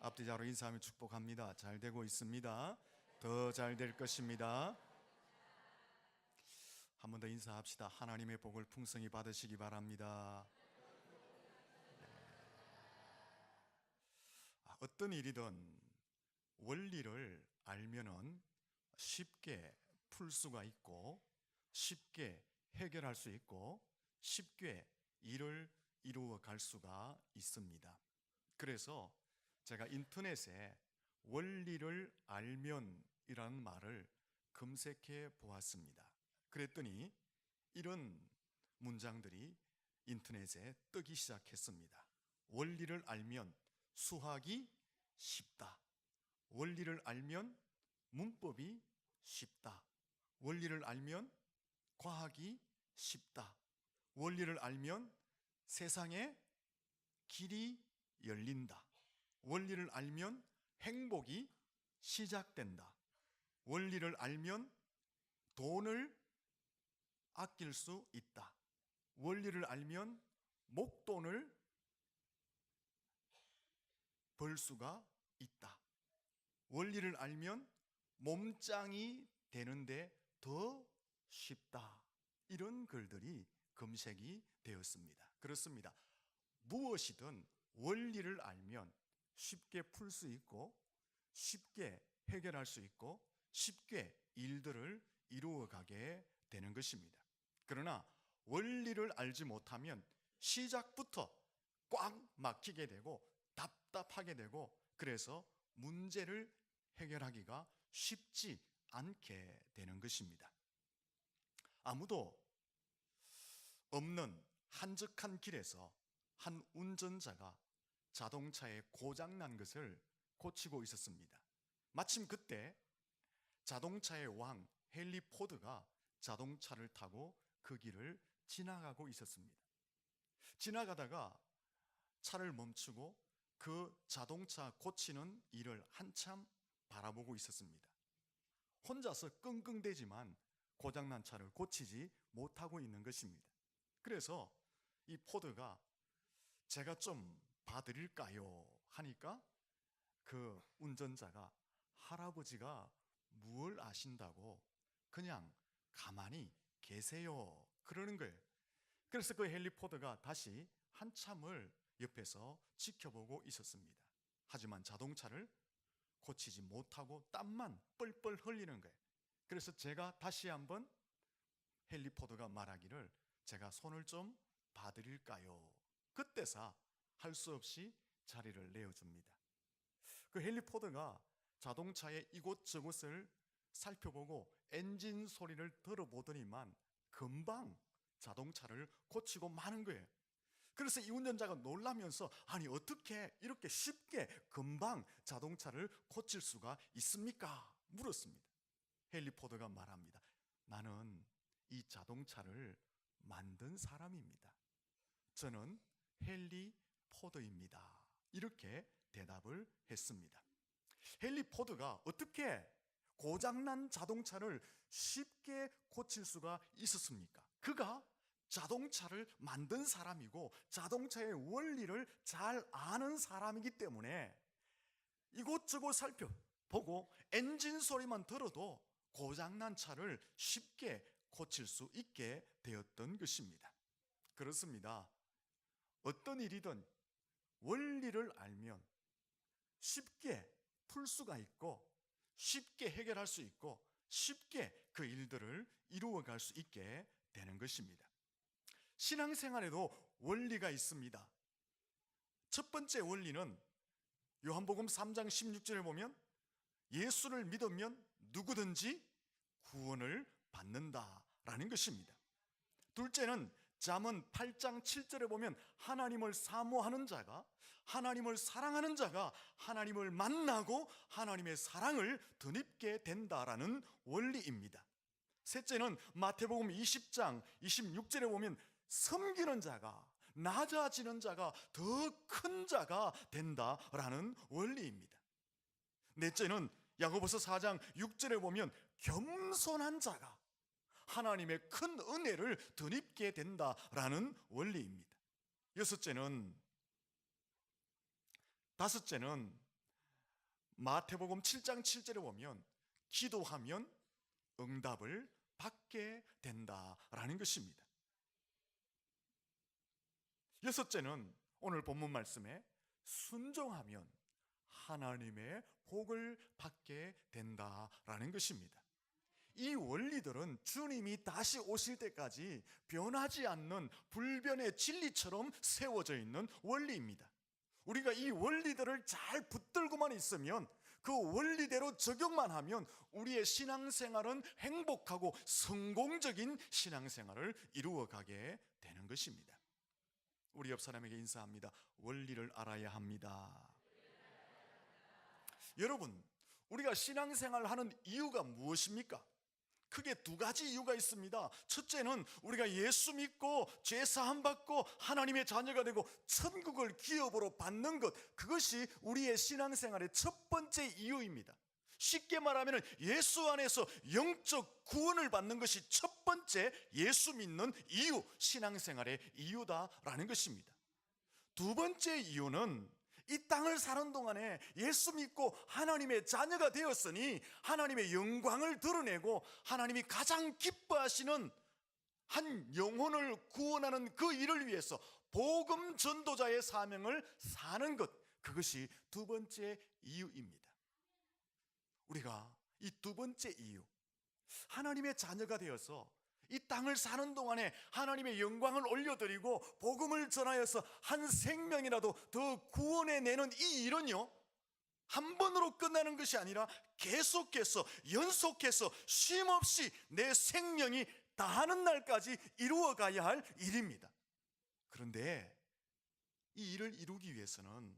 앞뒤자로 인사하며 축복합니다. 잘 되고 있습니다. 더 잘 될 것입니다. 한 번 더 인사합시다. 하나님의 복을 풍성히 받으시기 바랍니다. 어떤 일이든 원리를 알면은 쉽게 풀 수가 있고, 쉽게 해결할 수 있고, 쉽게 일을 이루어 갈 수가 있습니다. 그래서 제가 인터넷에 원리를 알면이라는 말을 검색해 보았습니다. 그랬더니 이런 문장들이 인터넷에 뜨기 시작했습니다. 원리를 알면 수학이 쉽다. 원리를 알면 문법이 쉽다. 원리를 알면 과학이 쉽다. 원리를 알면 세상에 길이 열린다. 원리를 알면 행복이 시작된다. 원리를 알면 돈을 아낄 수 있다. 원리를 알면 목돈을 벌 수가 있다. 원리를 알면 몸짱이 되는데 더 쉽다. 이런 글들이 검색이 되었습니다. 그렇습니다. 무엇이든 원리를 알면 쉽게 풀 수 있고, 쉽게 해결할 수 있고, 쉽게 일들을 이루어가게 되는 것입니다. 그러나 원리를 알지 못하면 시작부터 꽉 막히게 되고 답답하게 되고, 그래서 문제를 해결하기가 쉽지 않게 되는 것입니다. 아무도 없는 한적한 길에서 한 운전자가 자동차에 고장난 것을 고치고 있었습니다. 마침 그때 자동차의 왕 헨리 포드가 자동차를 타고 그 길을 지나가고 있었습니다. 지나가다가 차를 멈추고 그 자동차 고치는 일을 한참 바라보고 있었습니다. 혼자서 끙끙대지만 고장난 차를 고치지 못하고 있는 것입니다. 그래서 이 포드가 제가 좀 봐드릴까요? 하니까 그 운전자가 할아버지가 뭘 아신다고 그냥 가만히 계세요. 그러는 거예요. 그래서 그 헨리 포드가 다시 한참을 옆에서 지켜보고 있었습니다. 하지만 자동차를 고치지 못하고 땀만 뻘뻘 흘리는 거예요. 그래서 제가 다시 한번 헨리 포드가 말하기를 제가 손을 좀 봐드릴까요? 그때서 할 수 없이 자리를 내어줍니다. 그 헨리 포드가 자동차의 이곳저곳을 살펴보고 엔진 소리를 들어보더니만 금방 자동차를 고치고 마는 거예요. 그래서 이 운전자가 놀라면서 아니 어떻게 이렇게 쉽게 금방 자동차를 고칠 수가 있습니까? 물었습니다. 헨리 포드가 말합니다. 나는 이 자동차를 만든 사람입니다. 저는 헨리 포드입니다. 이렇게 대답을 했습니다. 헨리 포드가 어떻게 고장난 자동차를 쉽게 고칠 수가 있었습니까? 그가 자동차를 만든 사람이고 자동차의 원리를 잘 아는 사람이기 때문에 이곳저곳 살펴보고 엔진 소리만 들어도 고장난 차를 쉽게 고칠 수 있게 되었던 것입니다. 그렇습니다. 어떤 일이든 원리를 알면 쉽게 풀 수가 있고 쉽게 해결할 수 있고 쉽게 그 일들을 이루어갈 수 있게 되는 것입니다. 신앙생활에도 원리가 있습니다. 첫 번째 원리는 요한복음 3장 16절에 보면 예수를 믿으면 누구든지 구원을 받는다라는 것입니다. 둘째는 잠언 8장 7절에 보면 하나님을 사모하는 자가, 하나님을 사랑하는 자가 하나님을 만나고 하나님의 사랑을 덧입게 된다라는 원리입니다. 셋째는 마태복음 20장 26절에 보면 섬기는 자가, 낮아지는 자가 더 큰 자가 된다라는 원리입니다. 넷째는 야고보서 4장 6절에 보면 겸손한 자가 하나님의 큰 은혜를 덧입게 된다라는 원리입니다. 다섯째는 마태복음 7장 7절에 보면 기도하면 응답을 받게 된다라는 것입니다. 여섯째는 오늘 본문 말씀에 순종하면 하나님의 복을 받게 된다라는 것입니다. 이 원리들은 주님이 다시 오실 때까지 변하지 않는 불변의 진리처럼 세워져 있는 원리입니다. 우리가 이 원리들을 잘 붙들고만 있으면, 그 원리대로 적용만 하면 우리의 신앙생활은 행복하고 성공적인 신앙생활을 이루어가게 되는 것입니다. 우리 옆 사람에게 인사합니다. 원리를 알아야 합니다. 여러분, 우리가 신앙생활을 하는 이유가 무엇입니까? 크게 두 가지 이유가 있습니다. 첫째는 우리가 예수 믿고 죄 사함 받고 하나님의 자녀가 되고 천국을 기업으로 받는 것, 그것이 우리의 신앙생활의 첫 번째 이유입니다. 쉽게 말하면 예수 안에서 영적 구원을 받는 것이 첫 번째 예수 믿는 이유, 신앙생활의 이유다라는 것입니다. 두 번째 이유는 이 땅을 사는 동안에 예수 믿고 하나님의 자녀가 되었으니 하나님의 영광을 드러내고 하나님이 가장 기뻐하시는 한 영혼을 구원하는 그 일을 위해서 복음 전도자의 사명을 사는 것, 그것이 두 번째 이유입니다. 우리가 이 두 번째 이유, 하나님의 자녀가 되어서 이 땅을 사는 동안에 하나님의 영광을 올려드리고 복음을 전하여서 한 생명이라도 더 구원해내는 이 일은요, 한 번으로 끝나는 것이 아니라 계속해서 연속해서 쉼없이 내 생명이 다하는 날까지 이루어가야 할 일입니다. 그런데 이 일을 이루기 위해서는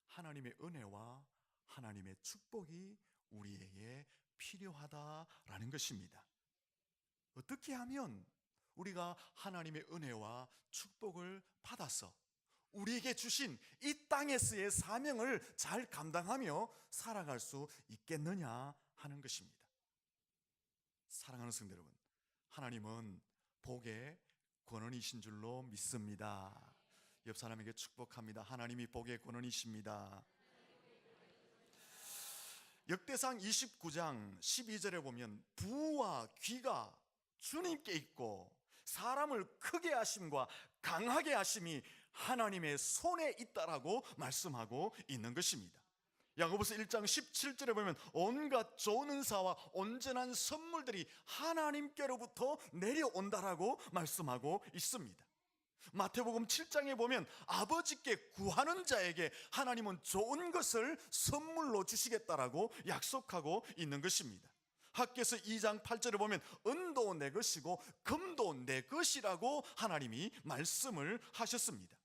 하나님의 은혜와 하나님의 축복이 우리에게 필요하다라는 것입니다. 어떻게 하면 우리가 하나님의 은혜와 축복을 받아서 우리에게 주신 이 땅에서의 사명을 잘 감당하며 살아갈 수 있겠느냐 하는 것입니다. 사랑하는 성도 여러분, 하나님은 복의 권원이신 줄로 믿습니다. 옆 사람에게 축복합니다. 하나님이 복의 권원이십니다. 역대상 29장 12절에 보면 부와 귀가 주님께 있고 사람을 크게 하심과 강하게 하심이 하나님의 손에 있다라고 말씀하고 있는 것입니다. 야고보서 1장 17절에 보면 온갖 좋은 은사와 온전한 선물들이 하나님께로부터 내려온다라고 말씀하고 있습니다. 마태복음 7장에 보면 아버지께 구하는 자에게 하나님은 좋은 것을 선물로 주시겠다라고 약속하고 있는 것입니다. 학개서 2장 8절에 보면 은도 내 것이고 금도 내 것이라고 하나님이 말씀을 하셨습니다.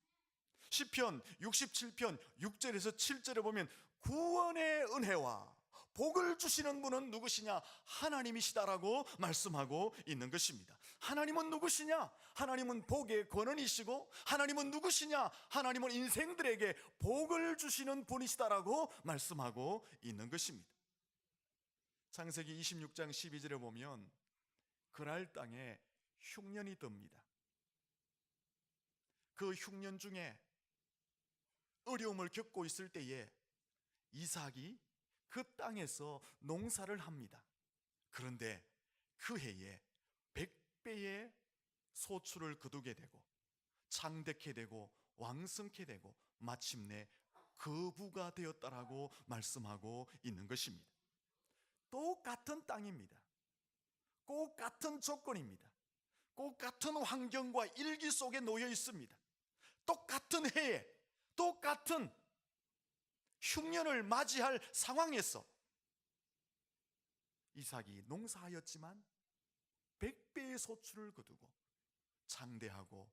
시편 67편 6절에서 7절에 보면 구원의 은혜와 복을 주시는 분은 누구시냐? 하나님이시다라고 말씀하고 있는 것입니다. 하나님은 누구시냐? 하나님은 복의 권원이시고, 하나님은 누구시냐? 하나님은 인생들에게 복을 주시는 분이시다라고 말씀하고 있는 것입니다. 창세기 26장 12절에 보면 그랄 땅에 흉년이 듭니다. 그 흉년 중에 어려움을 겪고 있을 때에 이삭이 그 땅에서 농사를 합니다. 그런데 그 해에 100배의 소출을 거두게 되고 창대케 되고 왕성케 되고 마침내 거부가 되었다라고 말씀하고 있는 것입니다. 똑같은 땅입니다. 똑같은 조건입니다. 똑같은 환경과 일기 속에 놓여 있습니다. 똑같은 해에 똑같은 흉년을 맞이할 상황에서 이삭이 농사하였지만 100배의 소출을 거두고 장대하고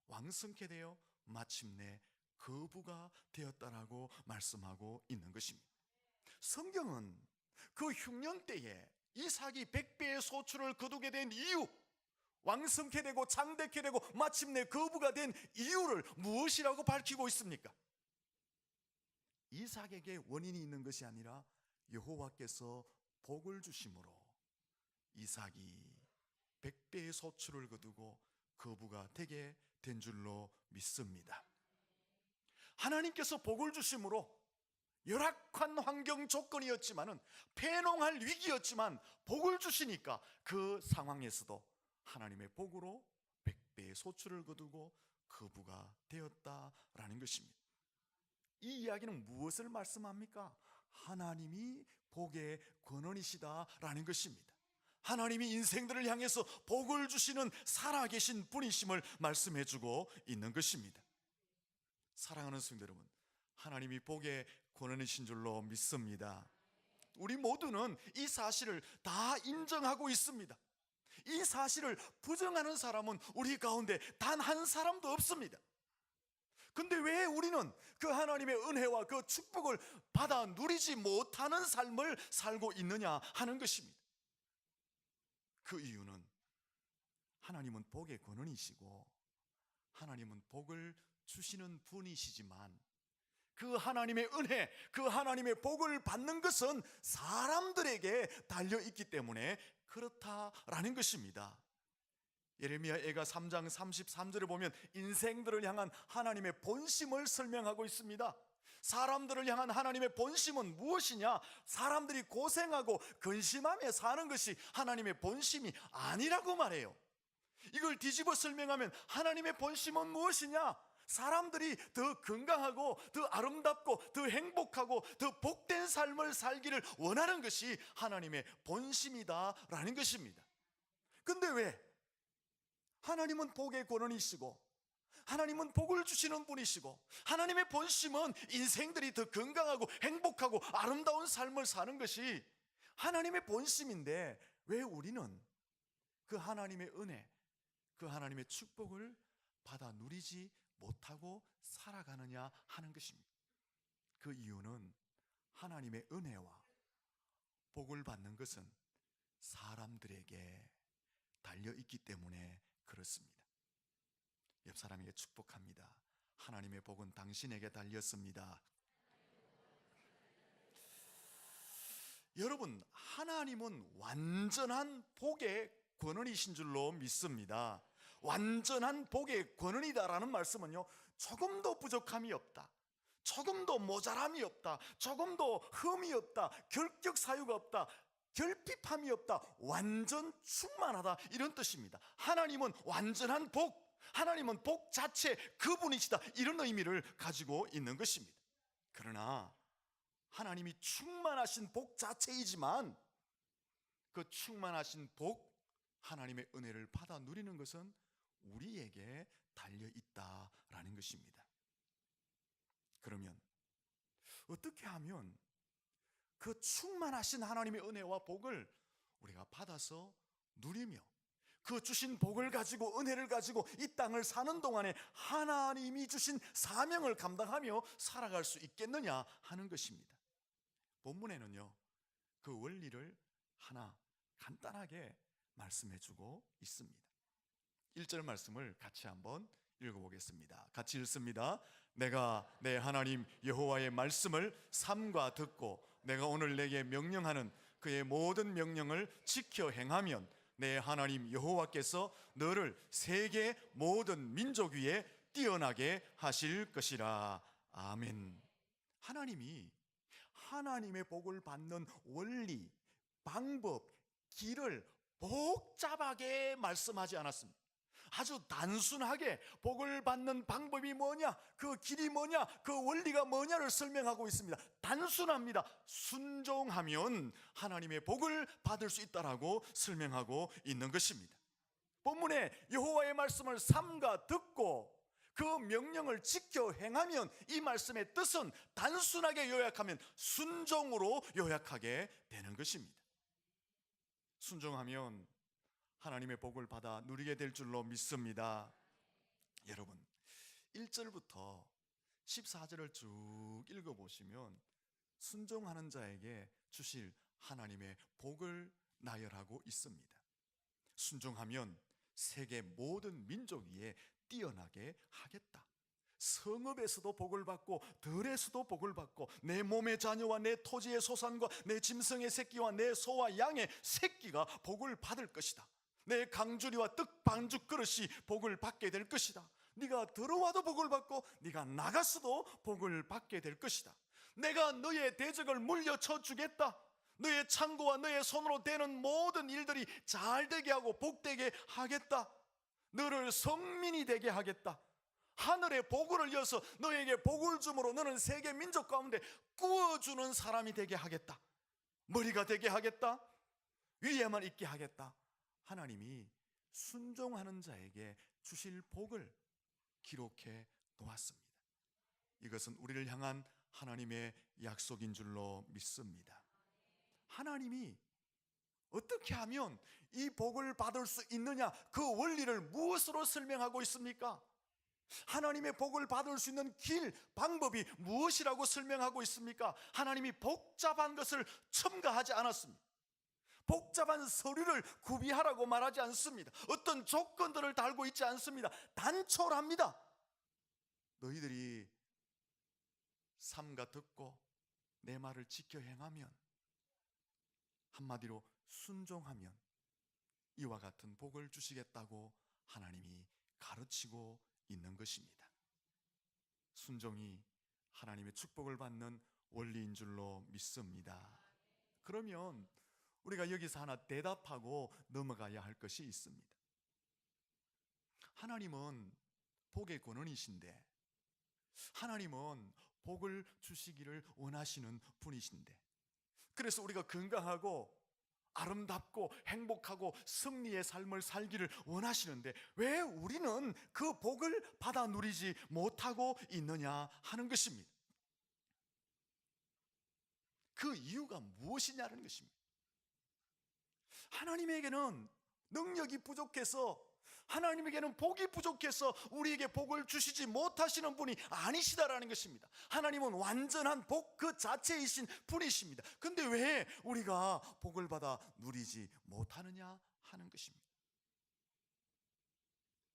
왕성케 되어 마침내 거부가 되었다라고 말씀하고 있는 것입니다. 성경은 그 흉년 때에 이삭이 100배의 소출을 거두게 된 이유, 왕성케 되고 장대케 되고 마침내 거부가 된 이유를 무엇이라고 밝히고 있습니까? 이삭에게 원인이 있는 것이 아니라 여호와께서 복을 주심으로 이삭이 100배의 소출을 거두고 거부가 되게 된 줄로 믿습니다. 하나님께서 복을 주심으로 열악한 환경 조건이었지만은, 패농할 위기였지만 복을 주시니까 그 상황에서도 하나님의 복으로 100배의 소출을 거두고 거부가 되었다라는 것입니다. 이 이야기는 무엇을 말씀합니까? 하나님이 복의 권원이시다라는 것입니다. 하나님이 인생들을 향해서 복을 주시는 살아계신 분이심을 말씀해주고 있는 것입니다. 사랑하는 성도 여러분, 하나님이 복의 권원이신 줄로 믿습니다. 우리 모두는 이 사실을 다 인정하고 있습니다. 이 사실을 부정하는 사람은 우리 가운데 단 한 사람도 없습니다. 근데 왜 우리는 그 하나님의 은혜와 그 축복을 받아 누리지 못하는 삶을 살고 있느냐 하는 것입니다. 그 이유는 하나님은 복의 권원이시고 하나님은 복을 주시는 분이시지만, 그 하나님의 은혜, 그 하나님의 복을 받는 것은 사람들에게 달려있기 때문에 그렇다라는 것입니다. 예레미야애가 3장 33절에 보면 인생들을 향한 하나님의 본심을 설명하고 있습니다. 사람들을 향한 하나님의 본심은 무엇이냐? 사람들이 고생하고 근심하며 사는 것이 하나님의 본심이 아니라고 말해요. 이걸 뒤집어 설명하면 하나님의 본심은 무엇이냐? 사람들이 더 건강하고 더 아름답고 더 행복하고 더 복된 삶을 살기를 원하는 것이 하나님의 본심이다라는 것입니다. 근데 왜? 하나님은 복의 권원이시고 하나님은 복을 주시는 분이시고 하나님의 본심은 인생들이 더 건강하고 행복하고 아름다운 삶을 사는 것이 하나님의 본심인데, 왜 우리는 그 하나님의 은혜, 그 하나님의 축복을 받아 누리지 못하고 살아가느냐 하는 것입니다. 그 이유는 하나님의 은혜와 복을 받는 것은 사람들에게 달려있기 때문에 그렇습니다. 옆 사람에게 축복합니다. 하나님의 복은 당신에게 달렸습니다. 여러분, 하나님은 완전한 복의 권원이신 줄로 믿습니다. 완전한 복의 권원이다라는 말씀은요, 조금도 부족함이 없다, 조금도 모자람이 없다, 조금도 흠이 없다, 결격 사유가 없다, 결핍함이 없다, 완전 충만하다, 이런 뜻입니다. 하나님은 완전한 복, 하나님은 복 자체 그분이시다, 이런 의미를 가지고 있는 것입니다. 그러나 하나님이 충만하신 복 자체이지만 그 충만하신 복, 하나님의 은혜를 받아 누리는 것은 우리에게 달려있다라는 것입니다. 그러면 어떻게 하면 그 충만하신 하나님의 은혜와 복을 우리가 받아서 누리며 그 주신 복을 가지고 은혜를 가지고 이 땅을 사는 동안에 하나님이 주신 사명을 감당하며 살아갈 수 있겠느냐 하는 것입니다. 본문에는요, 그 원리를 하나 간단하게 말씀해주고 있습니다. 1절 말씀을 같이 한번 읽어보겠습니다. 같이 읽습니다. 내가 내 하나님 여호와의 말씀을 삼가 듣고 내가 오늘 내게 명령하는 그의 모든 명령을 지켜 행하면 내 하나님 여호와께서 너를 세계 모든 민족 위에 뛰어나게 하실 것이라. 아멘. 하나님이 하나님의 복을 받는 원리, 방법, 길을 복잡하게 말씀하지 않았습니다. 아주 단순하게 복을 받는 방법이 뭐냐, 그 길이 뭐냐, 그 원리가 뭐냐를 설명하고 있습니다. 단순합니다. 순종하면 하나님의 복을 받을 수 있다라고 설명하고 있는 것입니다. 본문에 여호와의 말씀을 삼가 듣고 그 명령을 지켜 행하면, 이 말씀의 뜻은 단순하게 요약하면 순종으로 요약하게 되는 것입니다. 순종하면 하나님의 복을 받아 누리게 될 줄로 믿습니다. 여러분, 1절부터 14절을 쭉 읽어보시면 순종하는 자에게 주실 하나님의 복을 나열하고 있습니다. 순종하면 세계 모든 민족 위에 뛰어나게 하겠다. 성읍에서도 복을 받고 들에서도 복을 받고 내 몸의 자녀와 내 토지의 소산과 내 짐승의 새끼와 내 소와 양의 새끼가 복을 받을 것이다. 내 강주리와 떡 반죽 그릇이 복을 받게 될 것이다. 네가 들어와도 복을 받고 네가 나갔어도 복을 받게 될 것이다. 내가 너의 대적을 물려쳐 주겠다. 너의 창고와 너의 손으로 되는 모든 일들이 잘 되게 하고 복되게 하겠다. 너를 성민이 되게 하겠다. 하늘의 복을 이어서 너에게 복을 주므로 너는 세계 민족 가운데 구워주는 사람이 되게 하겠다. 머리가 되게 하겠다. 위에만 있게 하겠다. 하나님이 순종하는 자에게 주실 복을 기록해 놓았습니다. 이것은 우리를 향한 하나님의 약속인 줄로 믿습니다. 하나님이 어떻게 하면 이 복을 받을 수 있느냐, 그 원리를 무엇으로 설명하고 있습니까? 하나님의 복을 받을 수 있는 길, 방법이 무엇이라고 설명하고 있습니까? 하나님이 복잡한 것을 첨가하지 않았습니다. 복잡한 서류를 구비하라고 말하지 않습니다. 어떤 조건들을 달고 있지 않습니다. 단촐합니다. 너희들이 삼가 듣고 내 말을 지켜 행하면, 한마디로 순종하면 이와 같은 복을 주시겠다고 하나님이 가르치고 있는 것입니다. 순종이 하나님의 축복을 받는 원리인 줄로 믿습니다. 그러면 우리가 여기서 하나 대답하고 넘어가야 할 것이 있습니다. 하나님은 복의 권원이신데, 하나님은 복을 주시기를 원하시는 분이신데, 그래서 우리가 건강하고 아름답고 행복하고 승리의 삶을 살기를 원하시는데 왜 우리는 그 복을 받아 누리지 못하고 있느냐 하는 것입니다. 그 이유가 무엇이냐는 것입니다. 하나님에게는 능력이 부족해서, 하나님에게는 복이 부족해서 우리에게 복을 주시지 못하시는 분이 아니시다라는 것입니다. 하나님은 완전한 복 그 자체이신 분이십니다. 근데 왜 우리가 복을 받아 누리지 못하느냐 하는 것입니다.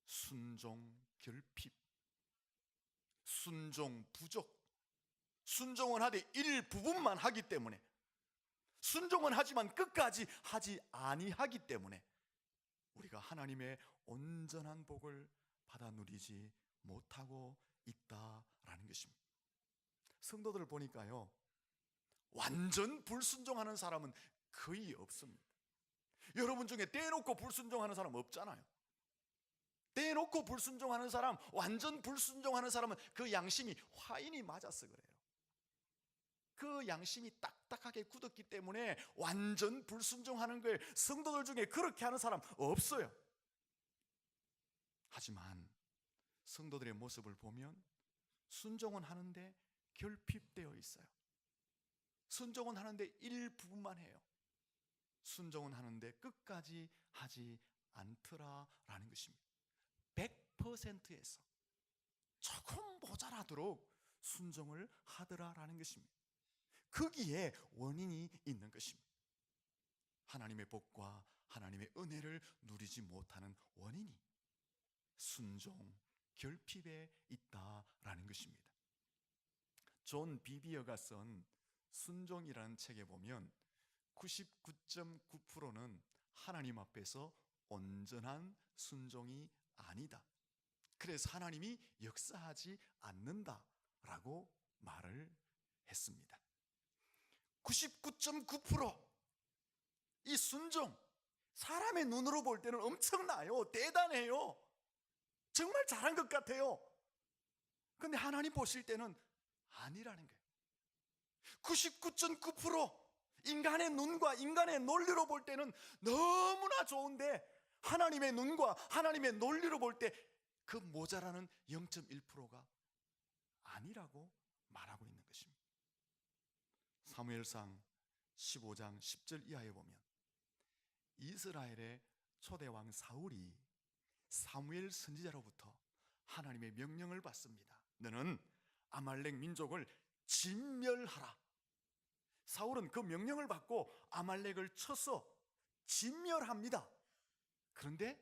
순종 결핍, 순종 부족, 순종은 하되 일부분만 하기 때문에, 순종은 하지만 끝까지 하지 아니하기 때문에 우리가 하나님의 온전한 복을 받아 누리지 못하고 있다라는 것입니다. 성도들을 보니까요, 완전 불순종하는 사람은 거의 없습니다. 여러분 중에 떼놓고 불순종하는 사람 없잖아요. 떼놓고 불순종하는 사람, 완전 불순종하는 사람은 그 양심이 화인이 맞아서 그래요. 그 양심이 딱딱하게 굳었기 때문에 완전 불순종하는 거예요. 성도들 중에 그렇게 하는 사람 없어요. 하지만 성도들의 모습을 보면 순종은 하는데 결핍되어 있어요. 순종은 하는데 일부분만 해요. 순종은 하는데 끝까지 하지 않더라라는 것입니다. 100%에서 조금 모자라도록 순종을 하더라라는 것입니다. 거기에 원인이 있는 것입니다. 하나님의 복과 하나님의 은혜를 누리지 못하는 원인이 순종, 결핍에 있다라는 것입니다. 존 비비어가 쓴 순종이라는 책에 보면 99.9%는 하나님 앞에서 온전한 순종이 아니다. 그래서 하나님이 역사하지 않는다라고 말을 했습니다. 99.9%, 이 순종, 사람의 눈으로 볼 때는 엄청나요. 대단해요. 정말 잘한 것 같아요. 근데 하나님 보실 때는 아니라는 거예요. 99.9%, 인간의 눈과 인간의 논리로 볼 때는 너무나 좋은데 하나님의 눈과 하나님의 논리로 볼 때 그 모자라는 0.1%가 아니라고 말하고 있는 것입니다. 사무엘상 15장 10절 이하에 보면 이스라엘의 초대왕 사울이 사무엘 선지자로부터 하나님의 명령을 받습니다. 너는 아말렉 민족을 진멸하라. 사울은 그 명령을 받고 아말렉을 쳐서 진멸합니다. 그런데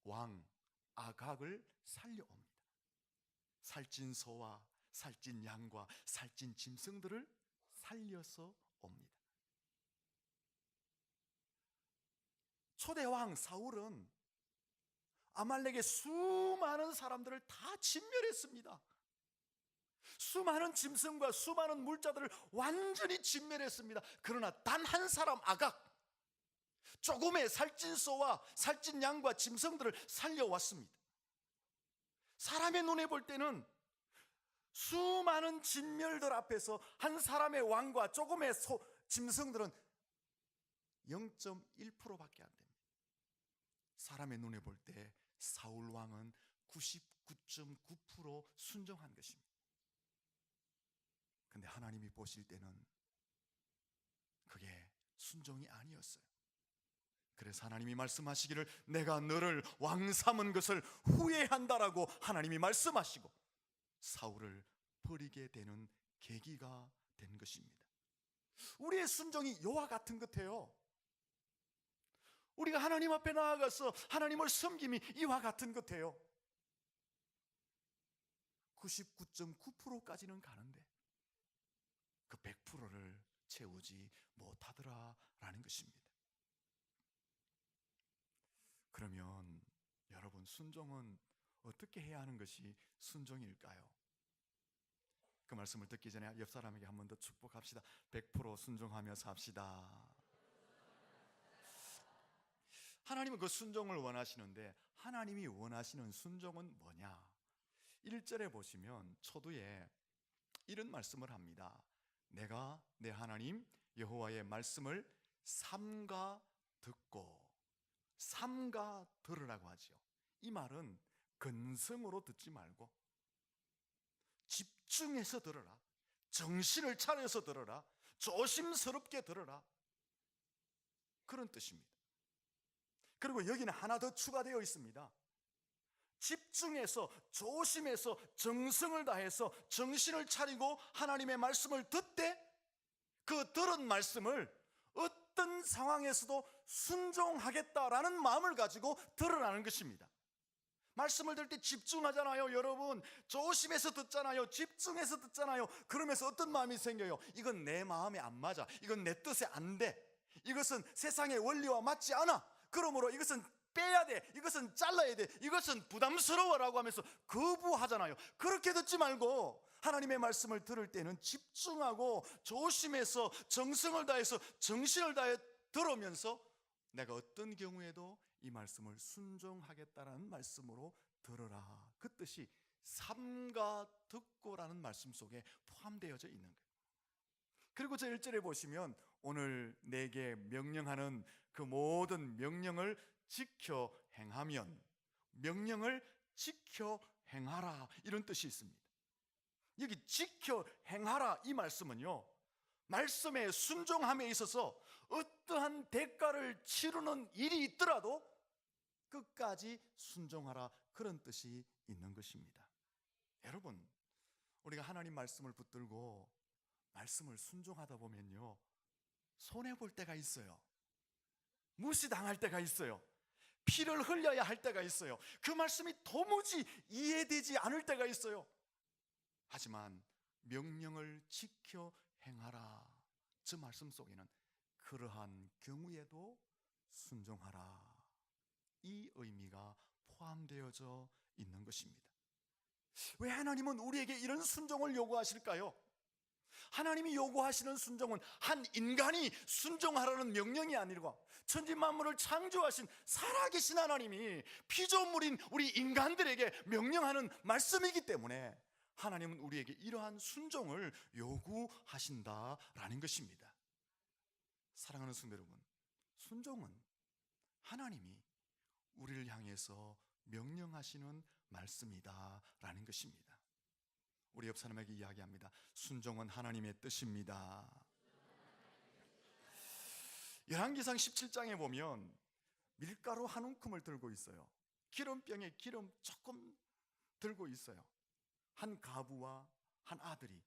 왕 아각을 살려옵니다. 살찐 소와 살찐 양과 살찐 짐승들을 살려서 옵니다. 초대왕 사울은 아말렉의 수많은 사람들을 다 진멸했습니다. 수많은 짐승과 수많은 물자들을 완전히 진멸했습니다. 그러나 단 한 사람 아각, 조금의 살찐 소와 살찐 양과 짐승들을 살려왔습니다. 사람의 눈에 볼 때는 수많은 진멸들 앞에서 한 사람의 왕과 조금의 짐승들은 0.1%밖에 안 됩니다. 사람의 눈에 볼 때 사울 왕은 99.9% 순종한 것입니다. 근데 하나님이 보실 때는 그게 순종이 아니었어요. 그래서 하나님이 말씀하시기를 내가 너를 왕 삼은 것을 후회한다라고 하나님이 말씀하시고 사울을 버리게 되는 계기가 된 것입니다. 우리의 순종이 이와 같은 것 같아요. 우리가 하나님 앞에 나아가서 하나님을 섬김이 이와 같은 것 같아요. 99.9%까지는 가는데 그 100%를 채우지 못하더라라는 것입니다. 그러면 여러분, 순종은 어떻게 해야 하는 것이 순종일까요? 그 말씀을 듣기 전에 옆 사람에게 한 번 더 축복합시다. 100% 순종하며 삽시다. 하나님은 그 순종을 원하시는데 하나님이 원하시는 순종은 뭐냐? 1절에 보시면 초두에 이런 말씀을 합니다. 내가 내 하나님 여호와의 말씀을 삼가 듣고, 삼가 들으라고 하죠. 이 말은 근성으로 듣지 말고 집중해서 들어라, 정신을 차려서 들어라, 조심스럽게 들어라, 그런 뜻입니다. 그리고 여기는 하나 더 추가되어 있습니다. 집중해서 조심해서 정성을 다해서 정신을 차리고 하나님의 말씀을 듣되 그 들은 말씀을 어떤 상황에서도 순종하겠다라는 마음을 가지고 들으라는 것입니다. 말씀을 들을 때 집중하잖아요. 여러분, 조심해서 듣잖아요. 집중해서 듣잖아요. 그러면서 어떤 마음이 생겨요? 이건 내 마음에 안 맞아, 이건 내 뜻에 안 돼, 이것은 세상의 원리와 맞지 않아, 그러므로 이것은 빼야 돼, 이것은 잘라야 돼, 이것은 부담스러워라고 하면서 거부하잖아요. 그렇게 듣지 말고 하나님의 말씀을 들을 때는 집중하고 조심해서 정성을 다해서 정신을 다해 들으면서 내가 어떤 경우에도 이 말씀을 순종하겠다라는 말씀으로 들으라, 그 뜻이 삼가 듣고라는 말씀 속에 포함되어져 있는 거예요. 그리고 저 1절에 보시면 오늘 내게 명령하는 그 모든 명령을 지켜 행하면, 명령을 지켜 행하라, 이런 뜻이 있습니다. 여기 지켜 행하라 이 말씀은요, 말씀에 순종함에 있어서 어떠한 대가를 치르는 일이 있더라도 끝까지 순종하라, 그런 뜻이 있는 것입니다. 여러분, 우리가 하나님 말씀을 붙들고 말씀을 순종하다 보면요, 손해볼 때가 있어요. 무시당할 때가 있어요. 피를 흘려야 할 때가 있어요. 그 말씀이 도무지 이해되지 않을 때가 있어요. 하지만 명령을 지켜 행하라, 저 말씀 속에는 그러한 경우에도 순종하라, 이 의미가 포함되어져 있는 것입니다. 왜 하나님은 우리에게 이런 순종을 요구하실까요? 하나님이 요구하시는 순종은 한 인간이 순종하라는 명령이 아니고 천지만물을 창조하신 살아계신 하나님이 피조물인 우리 인간들에게 명령하는 말씀이기 때문에 하나님은 우리에게 이러한 순종을 요구하신다라는 것입니다. 사랑하는 성도 여러분, 순종은 하나님이 우리를 향해서 명령하시는 말씀이다라는 것입니다. 우리 옆 사람에게 이야기합니다. 순종은 하나님의 뜻입니다. 열왕기상 17장에 보면 밀가루 한 움큼을 들고 있어요. 기름병에 기름 조금 들고 있어요. 한 가부와 한 아들이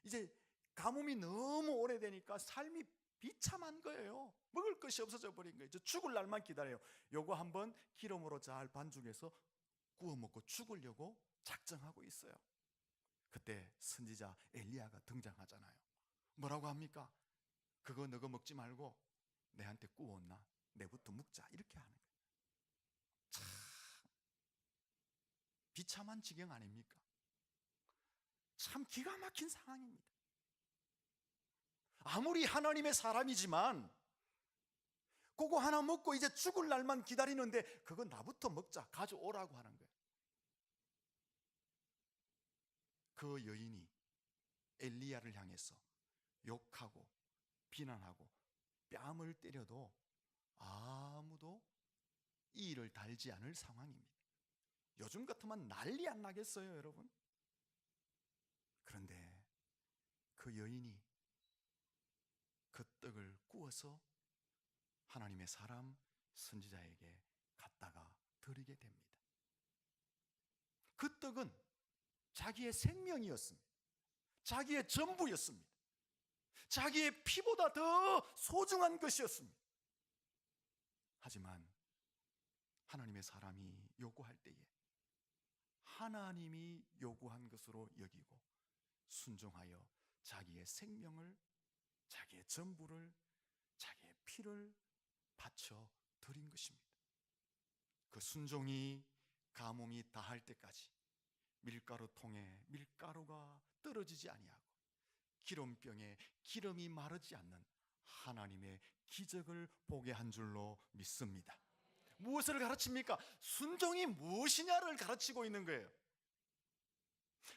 이제 가뭄이 너무 오래되니까 삶이 비참한 거예요. 먹을 것이 없어져 버린 거예요. 죽을 날만 기다려요. 요거 한번 기름으로 잘 반죽해서 구워 먹고 죽으려고 작정하고 있어요. 그때 선지자 엘리야가 등장하잖아요. 뭐라고 합니까? 그거 너가 먹지 말고 내한테 구웠나? 내부터 묵자, 이렇게 하는 거예요. 참 비참한 지경 아닙니까? 참 기가 막힌 상황입니다. 아무리 하나님의 사람이지만 그거 하나 먹고 이제 죽을 날만 기다리는데 그거 나부터 먹자, 가져오라고 하는 거예요. 그 여인이 엘리야를 향해서 욕하고 비난하고 뺨을 때려도 아무도 이를 달지 않을 상황입니다. 요즘 같으면 난리 안 나겠어요, 여러분? 그런데 그 여인이 그 떡을 구워서 하나님의 사람 선지자에게 갖다가 드리게 됩니다. 그 떡은 자기의 생명이었습니다. 자기의 전부였습니다. 자기의 피보다 더 소중한 것이었습니다. 하지만 하나님의 사람이 요구할 때에 하나님이 요구한 것으로 여기고 순종하여 자기의 생명을, 자기의 전부를, 자기의 피를 바쳐 드린 것입니다. 그 순종이 가뭄이 다할 때까지 밀가루통에 밀가루가 떨어지지 아니하고 기름병에 기름이 마르지 않는 하나님의 기적을 보게 한 줄로 믿습니다. 무엇을 가르칩니까? 순종이 무엇이냐를 가르치고 있는 거예요.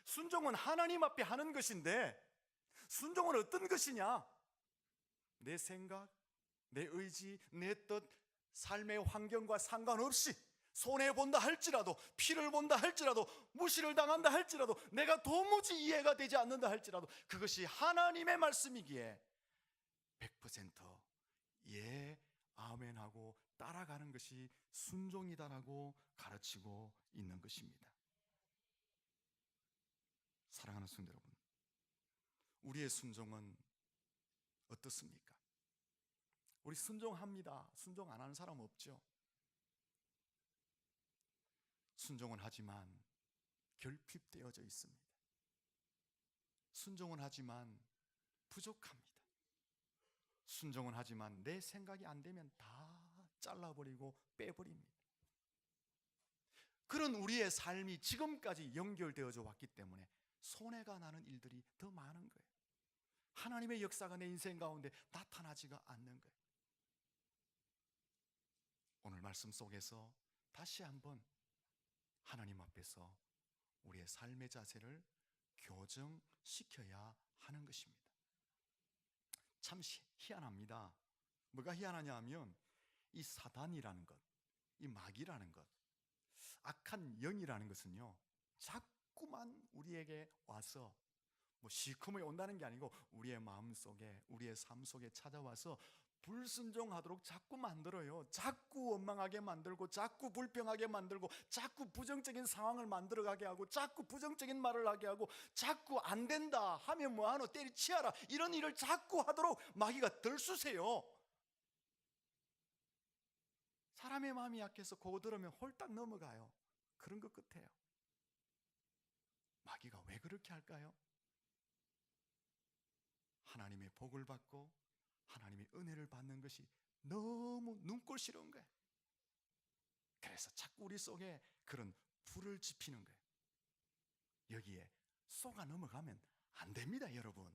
순종은 하나님 앞에 하는 것인데 순종은 어떤 것이냐? 내 생각, 내 의지, 내 뜻, 삶의 환경과 상관없이 손해본다 할지라도, 피를 본다 할지라도, 무시를 당한다 할지라도, 내가 도무지 이해가 되지 않는다 할지라도 그것이 하나님의 말씀이기에 100% 예, 아멘하고 따라가는 것이 순종이다라고 가르치고 있는 것입니다. 사랑하는 성도 여러분, 우리의 순종은 어떻습니까? 우리 순종합니다. 순종 안 하는 사람 없죠? 순종은 하지만 결핍되어져 있습니다. 순종은 하지만 부족합니다. 순종은 하지만 내 생각이 안 되면 다 잘라버리고 빼버립니다. 그런 우리의 삶이 지금까지 연결되어져 왔기 때문에 손해가 나는 일들이 더 많은 거예요. 하나님의 역사가 내 인생 가운데 나타나지가 않는 거예요. 오늘 말씀 속에서 다시 한번 하나님 앞에서 우리의 삶의 자세를 교정시켜야 하는 것입니다. 참 희한합니다. 뭐가 희한하냐 하면 이 사단이라는 것, 이 마귀라는 것, 악한 영이라는 것은요 자꾸만 우리에게 와서 뭐 시커멓게 온다는 게 아니고 우리의 마음속에, 우리의 삶 속에 찾아와서 불순종하도록 자꾸 만들어요. 자꾸 원망하게 만들고, 자꾸 불평하게 만들고, 자꾸 부정적인 상황을 만들어가게 하고, 자꾸 부정적인 말을 하게 하고, 자꾸 안 된다 하면 뭐하노 때리치아라 이런 일을 자꾸 하도록 마귀가 들쑤세요. 사람의 마음이 약해서 그거 들으면 홀딱 넘어가요. 그런 것 같아요. 마귀가 왜 그렇게 할까요? 하나님의 복을 받고 하나님의 은혜를 받는 것이 너무 눈꼴시러운 거예요. 그래서 자꾸 우리 속에 그런 불을 지피는 거예요. 여기에 속아 넘어가면 안 됩니다, 여러분.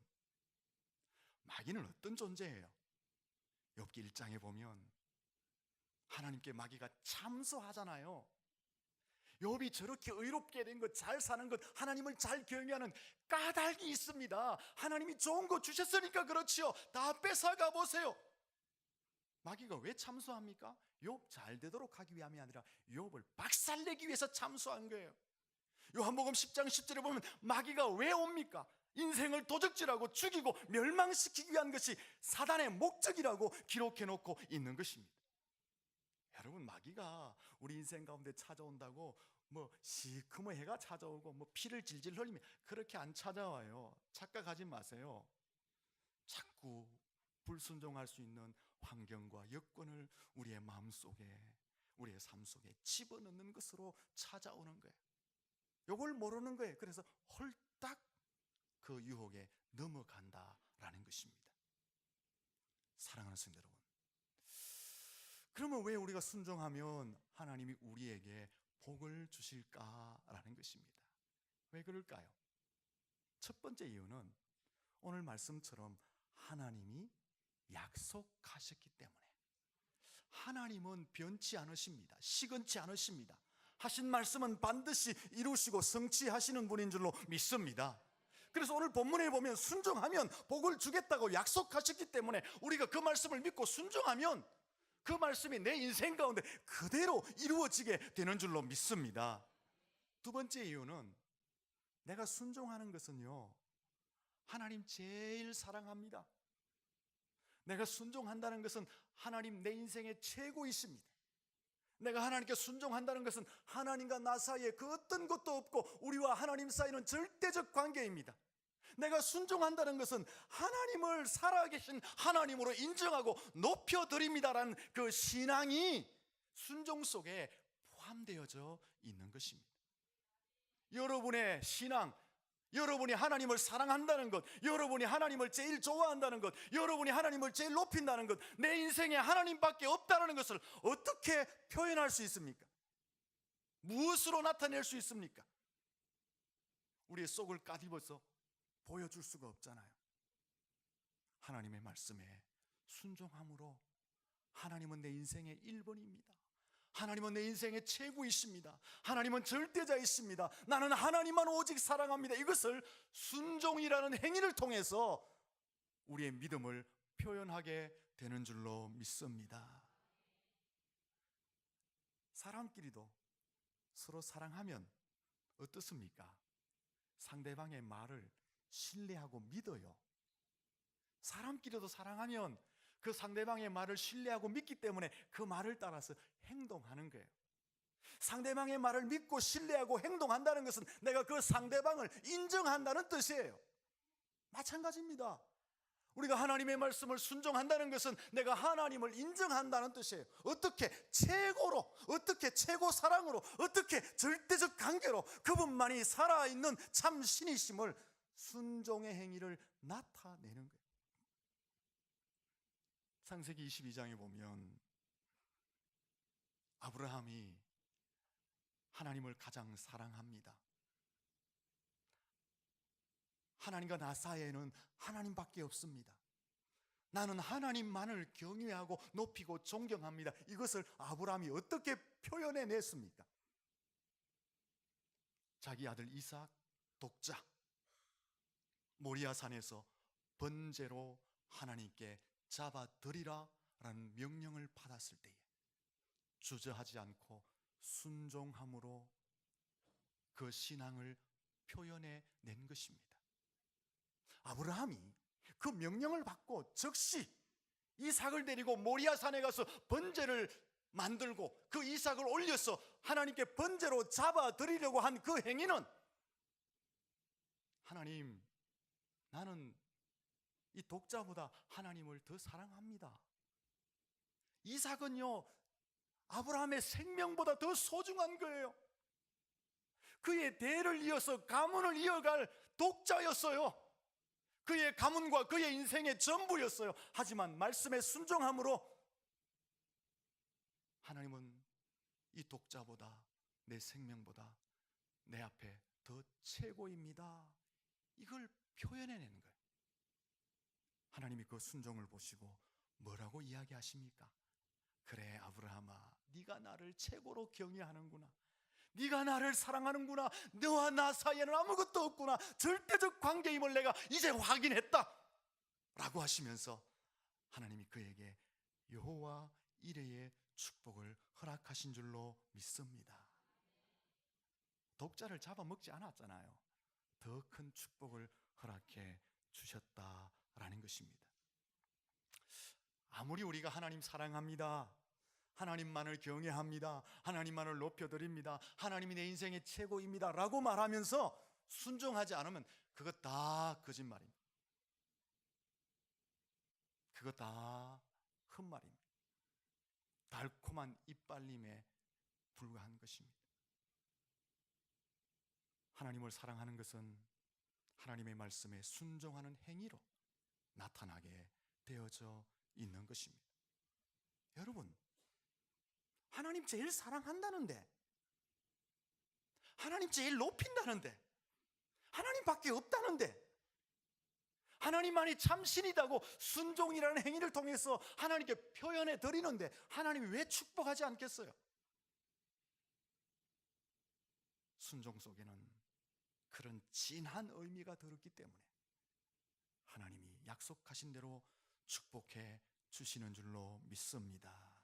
마귀는 어떤 존재예요? 욥기 1장에 보면 하나님께 마귀가 참소하잖아요. 욥이 저렇게 의롭게 된 것, 잘 사는 것, 하나님을 잘 경외하는 까닭이 있습니다. 하나님이 좋은 거 주셨으니까 그렇지요. 다 뺏어가 보세요. 마귀가 왜 참소합니까? 욥 잘 되도록 하기 위함이 아니라 욥을 박살내기 위해서 참소한 거예요. 요한복음 10장 10절에 보면 마귀가 왜 옵니까? 인생을 도적질하고 죽이고 멸망시키기 위한 것이 사단의 목적이라고 기록해 놓고 있는 것입니다. 여러분, 마귀가 우리 인생 가운데 찾아온다고 뭐 시커먼 해가 찾아오고 뭐 피를 질질 흘리면 그렇게 안 찾아와요. 착각하지 마세요. 자꾸 불순종할 수 있는 환경과 여건을 우리의 마음속에, 우리의 삶 속에 집어넣는 것으로 찾아오는 거예요. 이걸 모르는 거예요. 그래서 홀딱 그 유혹에 넘어간다라는 것입니다. 사랑하는 성도 여러분, 그러면 왜 우리가 순종하면 하나님이 우리에게 복을 주실까라는 것입니다. 왜 그럴까요? 첫 번째 이유는 오늘 말씀처럼 하나님이 약속하셨기 때문에. 하나님은 변치 않으십니다. 시건치 않으십니다. 하신 말씀은 반드시 이루시고 성취하시는 분인 줄로 믿습니다. 그래서 오늘 본문에 보면 순종하면 복을 주겠다고 약속하셨기 때문에 우리가 그 말씀을 믿고 순종하면 그 말씀이 내 인생 가운데 그대로 이루어지게 되는 줄로 믿습니다. 두 번째 이유는 내가 순종하는 것은요, 하나님 제일 사랑합니다. 내가 순종한다는 것은 하나님 내 인생의 최고이십니다. 내가 하나님께 순종한다는 것은 하나님과 나 사이에 그 어떤 것도 없고 우리와 하나님 사이는 절대적 관계입니다. 내가 순종한다는 것은 하나님을 살아계신 하나님으로 인정하고 높여드립니다라는 그 신앙이 순종 속에 포함되어져 있는 것입니다. 여러분의 신앙, 여러분이 하나님을 사랑한다는 것, 여러분이 하나님을 제일 좋아한다는 것, 여러분이 하나님을 제일 높인다는 것, 내 인생에 하나님밖에 없다는 것을 어떻게 표현할 수 있습니까? 무엇으로 나타낼 수 있습니까? 우리의 속을 까디버서 보여줄 수가 없잖아요. 하나님의 말씀에 순종함으로 하나님은 내 인생의 1번입니다. 하나님은 내 인생의 최고이십니다. 하나님은 절대자이십니다. 나는 하나님만 오직 사랑합니다. 이것을 순종이라는 행위를 통해서 우리의 믿음을 표현하게 되는 줄로 믿습니다. 사람끼리도 서로 사랑하면 어떻습니까? 상대방의 말을 신뢰하고 믿어요. 사람끼리도 사랑하면 그 상대방의 말을 신뢰하고 믿기 때문에 그 말을 따라서 행동하는 거예요. 상대방의 말을 믿고 신뢰하고 행동한다는 것은 내가 그 상대방을 인정한다는 뜻이에요. 마찬가지입니다. 우리가 하나님의 말씀을 순종한다는 것은 내가 하나님을 인정한다는 뜻이에요. 어떻게? 최고로, 어떻게 최고 사랑으로, 어떻게 절대적 관계로 그분만이 살아있는 참 신이심을 순종의 행위를 나타내는 거예요. 창세기 22장에 보면 아브라함이 하나님을 가장 사랑합니다. 하나님과 나 사이에는 하나님밖에 없습니다. 나는 하나님만을 경외하고 높이고 존경합니다. 이것을 아브라함이 어떻게 표현해냈습니까? 자기 아들 이삭 독자 모리아산에서 번제로 하나님께 잡아드리라 라는 명령을 받았을 때에 주저하지 않고 순종함으로 그 신앙을 표현해낸 것입니다. 아브라함이 그 명령을 받고 즉시 이삭을 데리고 모리아산에 가서 번제를 만들고 그 이삭을 올려서 하나님께 번제로 잡아드리려고 한 그 행위는 하나님, 나는 이 독자보다 하나님을 더 사랑합니다. 이삭은요, 아브라함의 생명보다 더 소중한 거예요. 그의 대를 이어서 가문을 이어갈 독자였어요. 그의 가문과 그의 인생의 전부였어요. 하지만 말씀에 순종함으로 하나님은 이 독자보다, 내 생명보다 내 앞에 더 최고입니다. 이걸 표현해내는 거예요. 하나님이 그 순종을 보시고 뭐라고 이야기하십니까? 그래 아브라함아, 네가 나를 최고로 경외하는구나. 네가 나를 사랑하는구나. 너와 나 사이에는 아무것도 없구나. 절대적 관계임을 내가 이제 확인했다 라고 하시면서 하나님이 그에게 여호와 이레의 축복을 허락하신 줄로 믿습니다. 독자를 잡아먹지 않았잖아요. 더 큰 축복을 허락해 주셨다라는 것입니다. 아무리 우리가 하나님 사랑합니다, 하나님만을 경외합니다, 하나님만을 높여드립니다, 하나님이 내 인생의 최고입니다 라고 말하면서 순종하지 않으면 그것 다 거짓말입니다. 그것 다 헛말입니다. 달콤한 이빨림에 불과한 것입니다. 하나님을 사랑하는 것은 하나님의 말씀에 순종하는 행위로 나타나게 되어져 있는 것입니다. 여러분, 하나님 제일 사랑한다는데, 하나님 제일 높인다는데, 하나님밖에 없다는데, 하나님만이 참신이다고 순종이라는 행위를 통해서 하나님께 표현해 드리는데 하나님이 왜 축복하지 않겠어요? 순종 속에는 그런 진한 의미가 들었기 때문에 하나님이 약속하신 대로 축복해 주시는 줄로 믿습니다.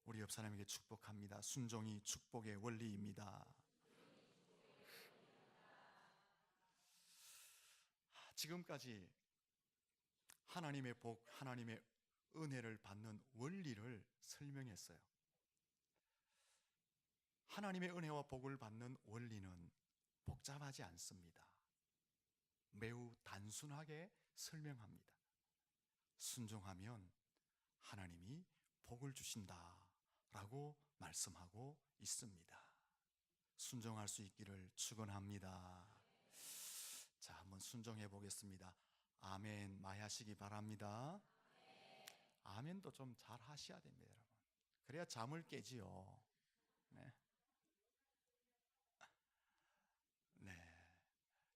우리 옆 사람에게 축복합니다. 순종이 축복의 원리입니다. 지금까지 하나님의 복, 하나님의 은혜를 받는 원리를 설명했어요. 하나님의 은혜와 복을 받는 원리는 복잡하지 않습니다. 매우 단순하게 설명합니다. 순종하면 하나님이 복을 주신다라고 말씀하고 있습니다. 순종할 수 있기를 축원합니다. 자, 한번 순종해 보겠습니다. 아멘 많이 하시기 바랍니다. 아멘도 좀 잘 하셔야 됩니다, 여러분. 그래야 잠을 깨지요. 네.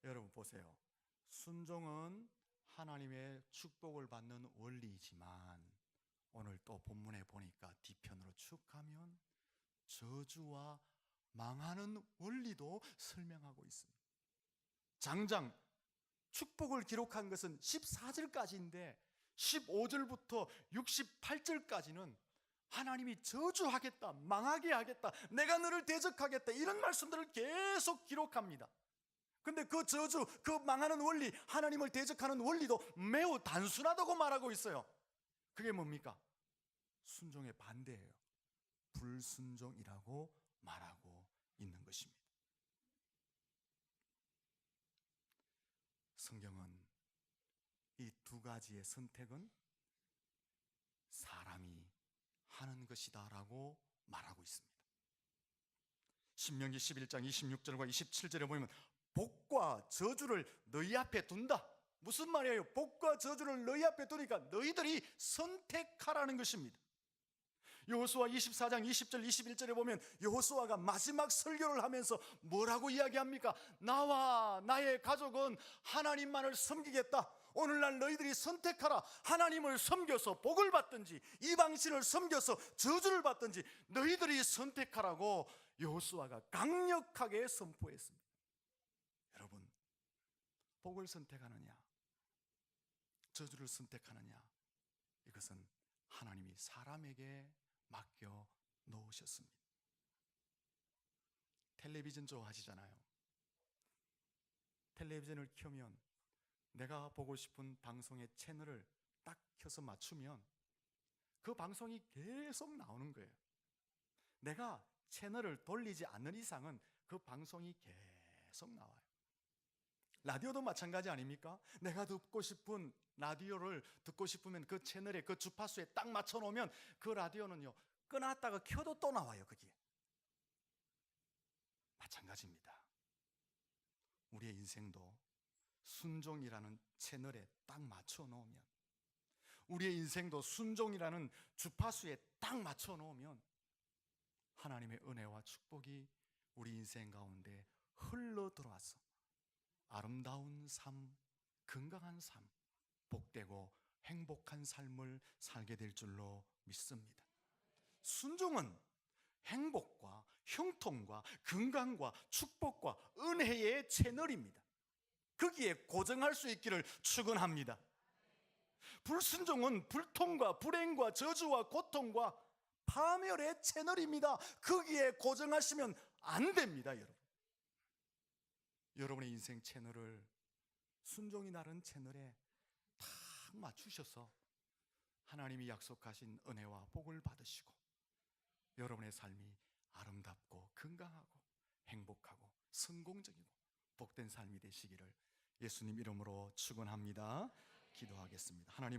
여러분 보세요. 순종은 하나님의 축복을 받는 원리이지만 오늘 또 본문에 보니까 뒤편으로 쭉 가면 저주와 망하는 원리도 설명하고 있습니다. 장장 축복을 기록한 것은 14절까지인데 15절부터 68절까지는 하나님이 저주하겠다, 망하게 하겠다, 내가 너를 대적하겠다, 이런 말씀들을 계속 기록합니다. 근데 그 저주, 그 망하는 원리, 하나님을 대적하는 원리도 매우 단순하다고 말하고 있어요. 그게 뭡니까? 순종의 반대예요. 불순종이라고 말하고 있는 것입니다. 성경은 이 두 가지의 선택은 사람이 하는 것이다 라고 말하고 있습니다. 신명기 11장 26절과 27절에 보면 복과 저주를 너희 앞에 둔다. 무슨 말이에요? 복과 저주를 너희 앞에 두니까 너희들이 선택하라는 것입니다. 여호수아 24장 20절 21절에 보면 여호수아가 마지막 설교를 하면서 뭐라고 이야기합니까? 나와 나의 가족은 하나님만을 섬기겠다. 오늘날 너희들이 선택하라. 하나님을 섬겨서 복을 받든지 이방신을 섬겨서 저주를 받든지 너희들이 선택하라고 여호수아가 강력하게 선포했습니다. 여러분, 복을 선택하느냐 저주를 선택하느냐, 이것은 하나님이 사람에게 맡겨 놓으셨습니다. 텔레비전 좋아하시잖아요. 텔레비전을 켜면 내가 보고 싶은 방송의 채널을 딱 켜서 맞추면 그 방송이 계속 나오는 거예요. 내가 채널을 돌리지 않는 이상은 그 방송이 계속 나와요. 라디오도 마찬가지 아닙니까? 내가 듣고 싶은 라디오를 듣고 싶으면 그 채널에 그 주파수에 딱 맞춰 놓으면 그 라디오는요 끊었다가 켜도 또 나와요. 그게 마찬가지입니다. 우리의 인생도 순종이라는 채널에 딱 맞춰 놓으면, 우리의 인생도 순종이라는 주파수에 딱 맞춰 놓으면 하나님의 은혜와 축복이 우리 인생 가운데 흘러 들어와서 아름다운 삶, 건강한 삶, 복되고 행복한 삶을 살게 될 줄로 믿습니다. 순종은 행복과 형통과 건강과 축복과 은혜의 채널입니다. 거기에 고정할 수 있기를 축원합니다. 불순종은 불통과 불행과 저주와 고통과 파멸의 채널입니다. 거기에 고정하시면 안 됩니다, 여러분. 여러분의 인생 채널을 순종이 나른 채널에 딱 맞추셔서 하나님이 약속하신 은혜와 복을 받으시고 여러분의 삶이 아름답고 건강하고 행복하고 성공적이고 복된 삶이 되시기를 예수님 이름으로 축원합니다. 기도하겠습니다. 하나님